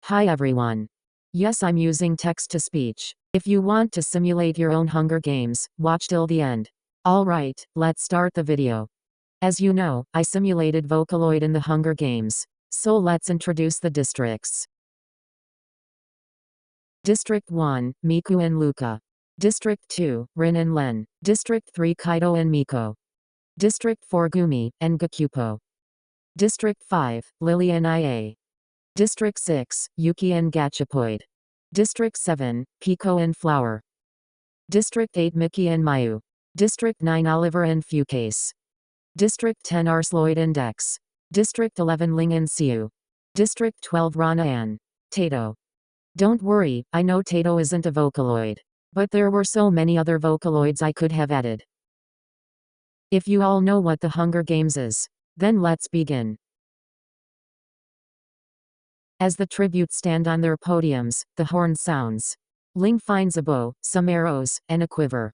Hi everyone. Yes, I'm using text-to-speech. If you want to simulate your own Hunger Games, watch till the end. Alright, let's start the video. As you know, I simulated Vocaloid in the Hunger Games. So let's introduce the districts. District 1, Miku and Luca. District 2, Rin and Len. District 3, Kaito and Meiko. District 4, Gumi and Gakupo. District 5, Lily and IA. District 6, Yuki and Gachapoid. District 7, Pico and Flower. District 8, Mickey and Mayu. District 9, Oliver and Fucase. District 10, Arsloid and Dex. District 11, Ling and Siu. District 12, Rana and Teto. Don't worry, I know Teto isn't a Vocaloid. But there were so many other Vocaloids I could have added. If you all know what the Hunger Games is, then let's begin. As the tributes stand on their podiums, the horn sounds. Ling finds a bow, some arrows, and a quiver.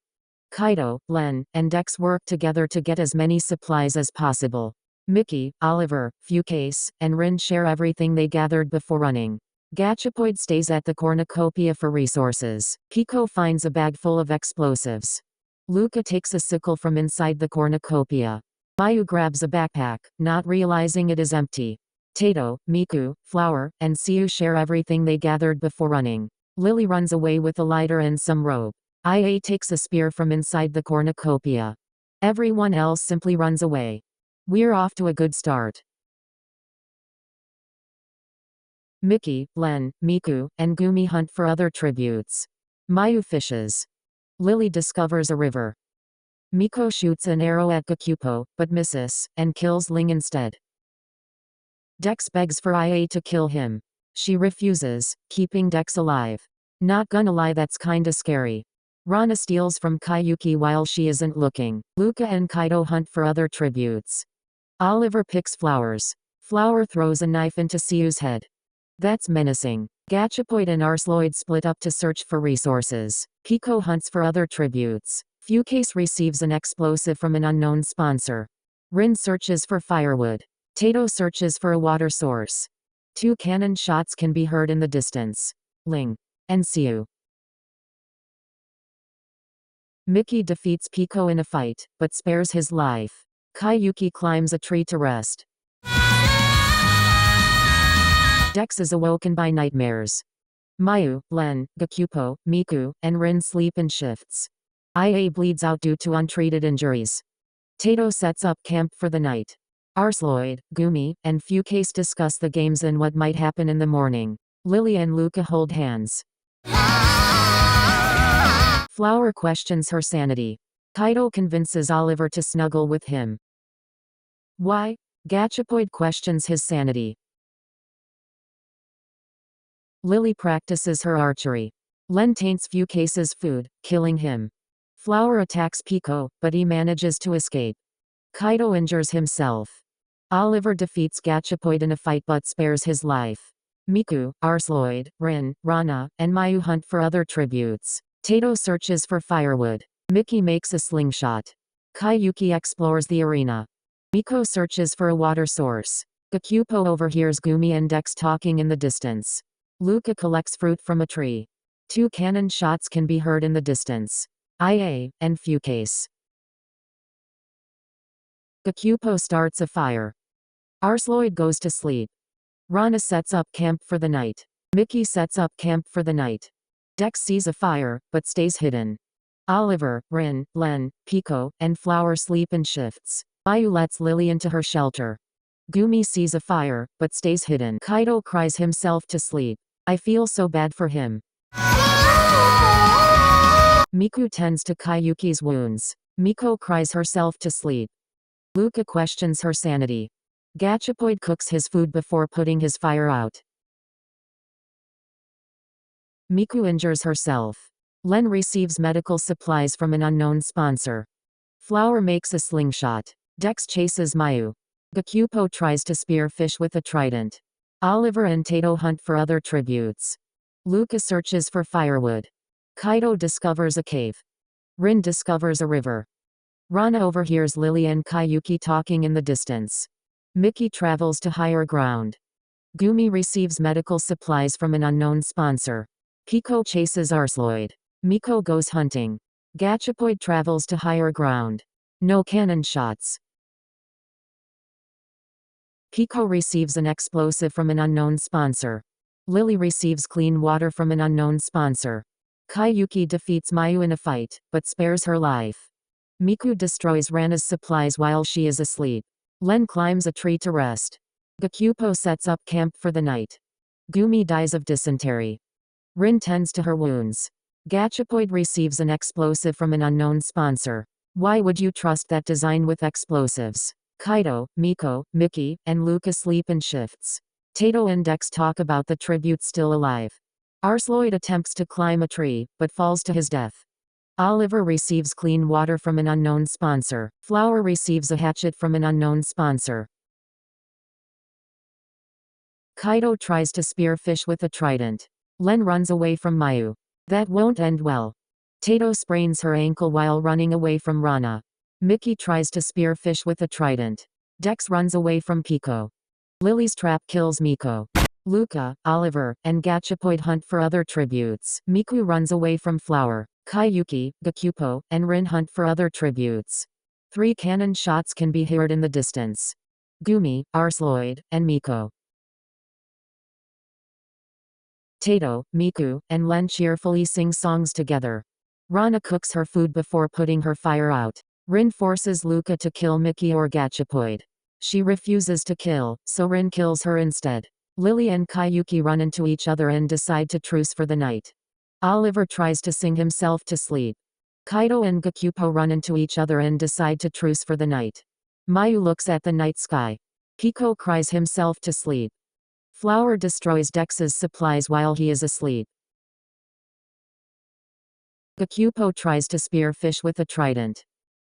Kaito, Len, and Dex work together to get as many supplies as possible. Mickey, Oliver, Fucase, and Rin share everything they gathered before running. Gachapoid stays at the cornucopia for resources. Pico finds a bag full of explosives. Luca takes a sickle from inside the cornucopia. Mayu grabs a backpack, not realizing it is empty. Teto, Miku, Flower, and Siu share everything they gathered before running. Lily runs away with a lighter and some rope. IA takes a spear from inside the cornucopia. Everyone else simply runs away. We're off to a good start. Mickey, Len, Miku, and Gumi hunt for other tributes. Mayu fishes. Lily discovers a river. Meiko shoots an arrow at Gakupo, but misses, and kills Ling instead. Dex begs for IA to kill him. She refuses, keeping Dex alive. Not gonna lie, that's kinda scary. Rana steals from Kayuki while she isn't looking. Luca and Kaito hunt for other tributes. Oliver picks flowers. Flower throws a knife into Siu's head. That's menacing. Gachapoid and Arsloid split up to search for resources. Pico hunts for other tributes. Fucase receives an explosive from an unknown sponsor. Rin searches for firewood. Teto searches for a water source. 2 cannon shots can be heard in the distance. Ling and Siu. Mickey defeats Pico in a fight, but spares his life. Kayuki climbs a tree to rest. Dex is awoken by nightmares. Mayu, Len, Gakupo, Miku, and Rin sleep in shifts. IA bleeds out due to untreated injuries. Teto sets up camp for the night. Arsloid, Gumi, and Fucase discuss the games and what might happen in the morning. Lily and Luca hold hands. Flower questions her sanity. Kaito convinces Oliver to snuggle with him. Why? Gachapoid questions his sanity. Lily practices her archery. Len taints Fucase's food, killing him. Flower attacks Pico, but he manages to escape. Kaito injures himself. Oliver defeats Gachapoid in a fight but spares his life. Miku, Arsloid, Rin, Rana, and Mayu hunt for other tributes. Teto searches for firewood. Mickey makes a slingshot. Kayuki explores the arena. Meiko searches for a water source. Gakupo overhears Gumi and Dex talking in the distance. Luca collects fruit from a tree. 2 cannon shots can be heard in the distance. IA and Fucase. Gakupo starts a fire. Arsloid goes to sleep. Rana sets up camp for the night. Mickey sets up camp for the night. Dex sees a fire, but stays hidden. Oliver, Rin, Len, Pico, and Flower sleep in shifts. Mayu lets Lily into her shelter. Gumi sees a fire, but stays hidden. Kaito cries himself to sleep. I feel so bad for him. Miku tends to Kayuki's wounds. Meiko cries herself to sleep. Luca questions her sanity. Gachapoid cooks his food before putting his fire out. Miku injures herself. Len receives medical supplies from an unknown sponsor. Flower makes a slingshot. Dex chases Mayu. Gakupo tries to spear fish with a trident. Oliver and Teto hunt for other tributes. Luca searches for firewood. Kaito discovers a cave. Rin discovers a river. Rana overhears Lily and Kayuki talking in the distance. Mickey travels to higher ground. Gumi receives medical supplies from an unknown sponsor. Pico chases Arsloid. Meiko goes hunting. Gachapoid travels to higher ground. No cannon shots. Pico receives an explosive from an unknown sponsor. Lily receives clean water from an unknown sponsor. Kayuki defeats Mayu in a fight, but spares her life. Miku destroys Rana's supplies while she is asleep. Len climbs a tree to rest. Gakupo sets up camp for the night. Gumi dies of dysentery. Rin tends to her wounds. Gachapoid receives an explosive from an unknown sponsor. Why would you trust that design with explosives? Kaido, Meiko, Mickey, and Luca sleep in shifts. Teto and Dex talk about the tribute still alive. Arsloid attempts to climb a tree, but falls to his death. Oliver receives clean water from an unknown sponsor. Flower receives a hatchet from an unknown sponsor. Kaido tries to spear fish with a trident. Len runs away from Mayu. That won't end well. Teto sprains her ankle while running away from Rana. Mickey tries to spear fish with a trident. Dex runs away from Pico. Lily's trap kills Meiko. Luca, Oliver, and Gachapoid hunt for other tributes. Miku runs away from Flower. Kayuki, Gakupo, and Rin hunt for other tributes. 3 cannon shots can be heard in the distance. Gumi, Arsloid, and Meiko. Teto, Miku, and Len cheerfully sing songs together. Rana cooks her food before putting her fire out. Rin forces Luca to kill Mickey or Gachapoid. She refuses to kill, so Rin kills her instead. Lily and Kayuki run into each other and decide to truce for the night. Oliver tries to sing himself to sleep. Kaido and Gakupo run into each other and decide to truce for the night. Mayu looks at the night sky. Pico cries himself to sleep. Flower destroys Dex's supplies while he is asleep. Gakupo tries to spear fish with a trident.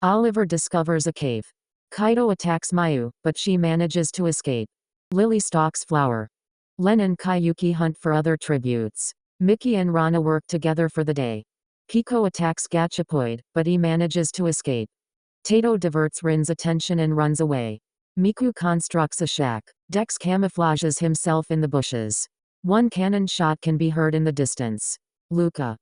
Oliver discovers a cave. Kaido attacks Mayu, but she manages to escape. Lily stalks Flower. Len and Kayuki hunt for other tributes. Mickey and Rana work together for the day. Pico attacks Gachapoid, but he manages to escape. Teto diverts Rin's attention and runs away. Miku constructs a shack. Dex camouflages himself in the bushes. 1 cannon shot can be heard in the distance. Luca,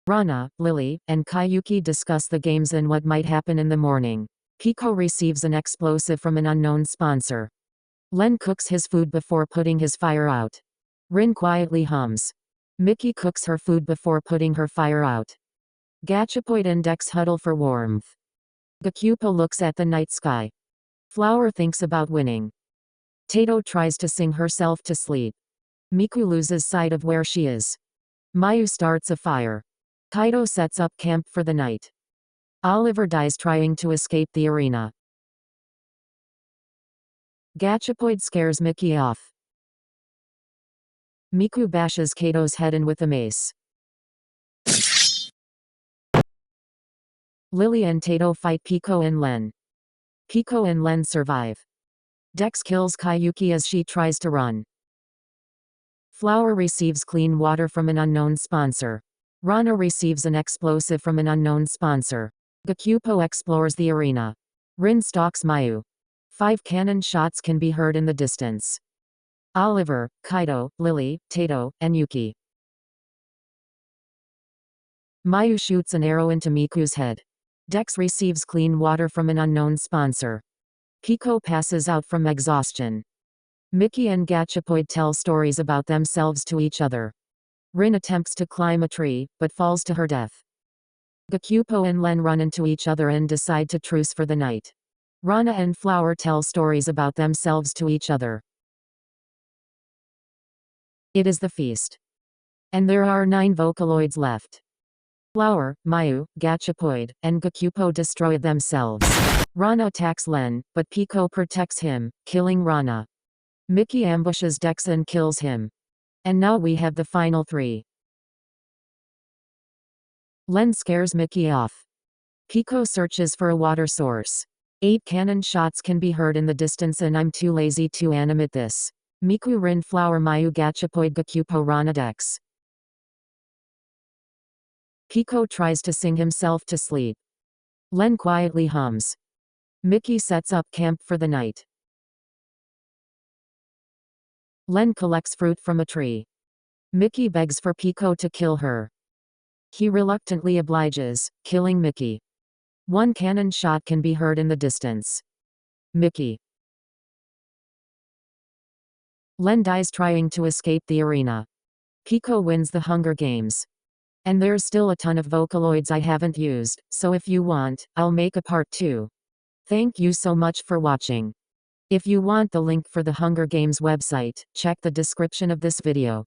Rana, Lily, and Kayuki discuss the games and what might happen in the morning. Pico receives an explosive from an unknown sponsor. Len cooks his food before putting his fire out. Rin quietly hums. Mickey cooks her food before putting her fire out. Gachapoid and Dex huddle for warmth. Gakupo looks at the night sky. Flower thinks about winning. Teto tries to sing herself to sleep. Miku loses sight of where she is. Mayu starts a fire. Kaido sets up camp for the night. Oliver dies trying to escape the arena. Gachapoid scares Mickey off. Miku bashes Kato's head in with a mace. Lily and Teto fight Pico and Len. Pico and Len survive. Dex kills Kayuki as she tries to run. Flower receives clean water from an unknown sponsor. Rana receives an explosive from an unknown sponsor. Gakupo explores the arena. Rin stalks Mayu. 5 cannon shots can be heard in the distance. Oliver, Kaido, Lily, Teto, and Yuki. Mayu shoots an arrow into Miku's head. Dex receives clean water from an unknown sponsor. Pico passes out from exhaustion. Mickey and Gachapoid tell stories about themselves to each other. Rin attempts to climb a tree, but falls to her death. Gakupo and Len run into each other and decide to truce for the night. Rana and Flower tell stories about themselves to each other. It is the feast. And there are 9 Vocaloids left. Flower, Mayu, Gachapoid, and Gakupo destroy themselves. Rana attacks Len, but Pico protects him, killing Rana. Mickey ambushes Dex and kills him. And now we have the final 3. Len scares Mickey off. Pico searches for a water source. 8 cannon shots can be heard in the distance and I'm too lazy to animate this. Miku, Rin, Flower, Mayu, Gachapoid, Gakupo, Rana, Dex. Pico tries to sing himself to sleep. Len quietly hums. Mickey sets up camp for the night. Len collects fruit from a tree. Mickey begs for Pico to kill her. He reluctantly obliges, killing Mickey. One cannon shot can be heard in the distance. Mickey. Len dies trying to escape the arena. Pico wins the Hunger Games. And there's still a ton of Vocaloids I haven't used, so if you want, I'll make a part 2. Thank you so much for watching. If you want the link for the Hunger Games website, check the description of this video.